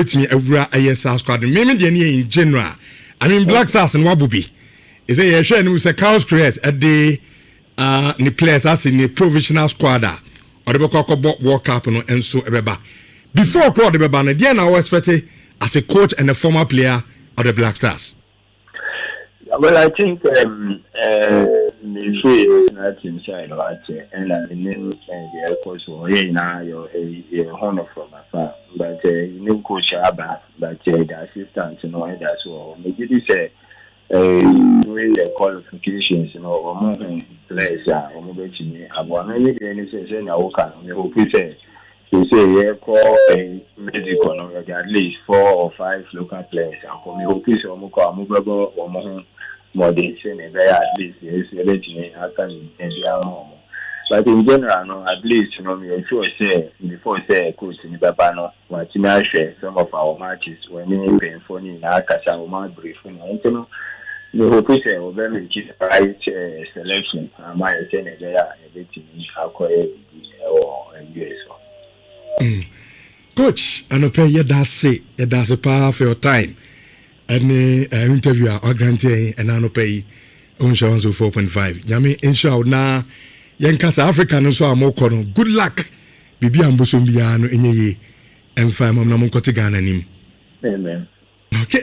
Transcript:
obetimi awura ASR squad me de ne in general I mean Black Stars and wabubi is a share no say Carlos Cruz at the ni players as in the provisional squad or the boko World Cup no enso ebeba before crowd ebeba na there na we expect as a coach and a former player of the Black Stars. Well, I think the inside and the name the coach now you're honor from afar, but new coach Abba, but the assistant, that's all. Maybe this doing the qualifications, or moving players or moving to me. I want to say, I hope you say. You say call a medical at least 4 or 5 local players. I hope you say movable or more than at least but in general, at least me sure say before say coach in Babano, what share some of our matches when you pay for in Akasa or briefing. The hope is a very right selection. I might say they are a bit in or US. Coach, I know pay you that's a power for your time. And interview our grantee and I know pay on show 4.5. Yami inshallah na yankasa Africa no so more kono. Good luck. Bibi ambosombiya no enye ye. Emfa mam na mon kote Ghana nim. Amen. Okay.